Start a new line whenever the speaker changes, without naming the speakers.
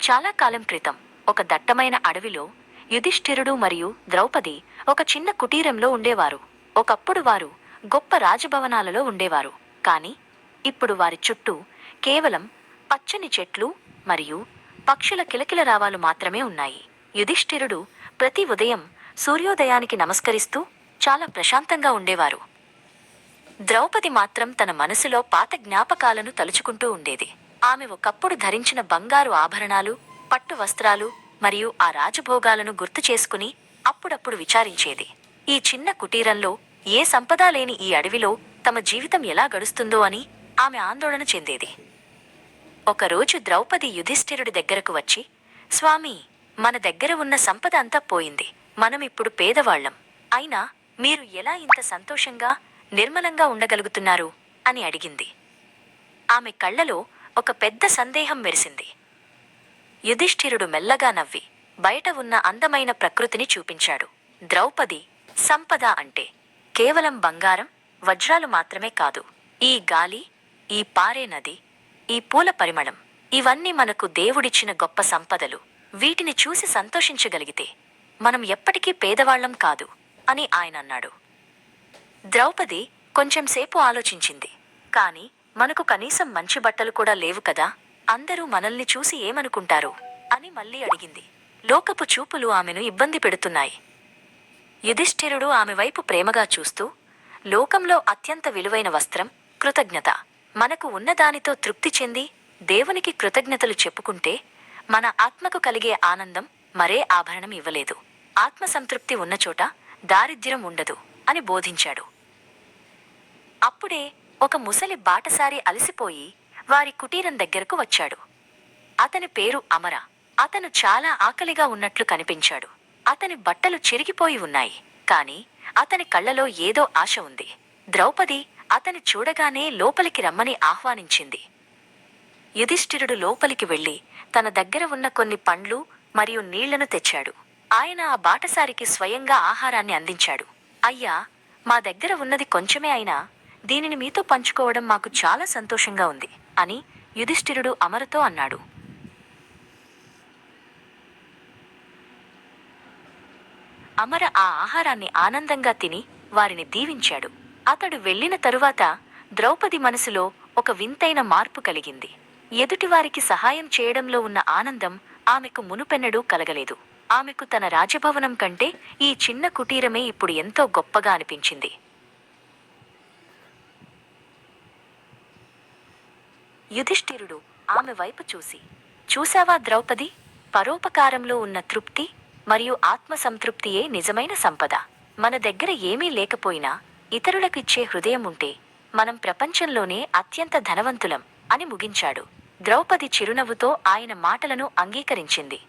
చాలా కాలం క్రితం ఒక దట్టమైన అడవిలో యుధిష్ఠిరుడు మరియు ద్రౌపది ఒక చిన్న కుటీరంలో ఉండేవారు. ఒకప్పుడు వారు గొప్ప రాజభవనాలలో ఉండేవారు. కాని ఇప్పుడు వారి చుట్టూ కేవలం పచ్చని చెట్లు మరియు పక్షుల కిలకిలరావాలు మాత్రమే ఉన్నాయి. యుధిష్ఠిరుడు ప్రతి ఉదయం సూర్యోదయానికి నమస్కరిస్తూ చాలా ప్రశాంతంగా ఉండేవారు. ద్రౌపది మాత్రం తన మనసులో పాత జ్ఞాపకాలను తలుచుకుంటూ ఉండేది. ఆమె ఒకప్పుడు ధరించిన బంగారు ఆభరణాలు, పట్టు వస్త్రాలు మరియు ఆ రాజభోగాలను గుర్తు చేసుకుని అప్పుడప్పుడు విచారించేది. ఈ చిన్న కుటీరంలో ఏ సంపద లేని ఈ అడవిలో తమ జీవితం ఎలా గడుస్తుందో అని ఆమె ఆందోళన చెందేది. ఒకరోజు ద్రౌపది యుధిష్ఠిరుడి దగ్గరకు వచ్చి, స్వామీ, మన దగ్గర ఉన్న సంపద అంతా పోయింది. మనం ఇప్పుడు పేదవాళ్లం. అయినా మీరు ఎలా ఇంత సంతోషంగా, నిర్మలంగా ఉండగలుగుతున్నారు అని అడిగింది. ఆమె కళ్లలో ఒక పెద్ద సందేహం మెరిసింది. యుధిష్ఠిరుడు మెల్లగా నవ్వి బయట ఉన్న అందమైన ప్రకృతిని చూపించాడు. ద్రౌపది, సంపద అంటే కేవలం బంగారం, వజ్రాలు మాత్రమే కాదు. ఈ గాలి, ఈ పారే నది, ఈ పూల పరిమళం, ఇవన్నీ మనకు దేవుడిచ్చిన గొప్ప సంపదలు. వీటిని చూసి సంతోషించగలిగితే మనం ఎప్పటికీ పేదవాళ్లం కాదు అని ఆయన అన్నాడు. ద్రౌపది కొంచెంసేపు ఆలోచించింది. కాని మనకు కనీసం మంచి బట్టలు కూడా లేవు కదా, అందరూ మనల్ని చూసి ఏమనుకుంటారు అని మళ్ళీ అడిగింది. లోకపు చూపులు ఆమెను ఇబ్బంది పెడుతున్నాయి. యుధిష్ఠిరుడు ఆమె వైపు ప్రేమగా చూస్తూ, లోకంలో అత్యంత విలువైన వస్త్రం కృతజ్ఞత. మనకు ఉన్నదానితో తృప్తి చెంది దేవునికి కృతజ్ఞతలు చెప్పుకుంటే మన ఆత్మకు కలిగే ఆనందం మరే ఆభరణం ఇవ్వలేదు. ఆత్మసంతృప్తి ఉన్నచోట దారిద్ర్యం ఉండదు అని బోధించాడు. అప్పుడే ఒక ముసలి బాటసారి అలసిపోయి వారి కుటీరం దగ్గరకు వచ్చాడు. అతని పేరు అమర. అతను చాలా ఆకలిగా ఉన్నట్లు కనిపించాడు. అతని బట్టలు చిరిగిపోయి ఉన్నాయి. కాని అతని కళ్లలో ఏదో ఆశ ఉంది. ద్రౌపది అతని చూడగానే లోపలికి రమ్మని ఆహ్వానించింది. యుధిష్ఠిరుడు లోపలికి వెళ్లి తన దగ్గర ఉన్న కొన్ని పండ్లు మరియు నీళ్లను తెచ్చాడు. ఆయన ఆ బాటసారికి స్వయంగా ఆహారాన్ని అందించాడు. అయ్యా, మా దగ్గర ఉన్నది కొంచెమే అయినా దీనిని మీతో పంచుకోవడం మాకు చాలా సంతోషంగా ఉంది అని యుధిష్ఠిరుడు అమరతో అన్నాడు. అమర ఆ ఆహారాన్ని ఆనందంగా తిని వారిని దీవించాడు. అతడు వెళ్లిన తరువాత ద్రౌపది మనసులో ఒక వింతైన మార్పు కలిగింది. ఎదుటివారికి సహాయం చేయడంలో ఉన్న ఆనందం ఆమెకు మునుపెన్నడూ కలగలేదు. ఆమెకు తన రాజభవనం కంటే ఈ చిన్న కుటీరమే ఇప్పుడు ఎంతో గొప్పగా అనిపించింది. యుధిష్ఠిరుడు ఆమె వైపు చూసి, చూశావా ద్రౌపది, పరోపకారంలో ఉన్న తృప్తి మరియు ఆత్మసంతృప్తియే నిజమైన సంపద. మన దగ్గర ఏమీ లేకపోయినా ఇతరులకు ఇచ్చే హృదయం ఉంటే మనం ప్రపంచంలోనే అత్యంత ధనవంతులం అని ముగించాడు. ద్రౌపది చిరునవ్వుతో ఆయన మాటలను అంగీకరించింది.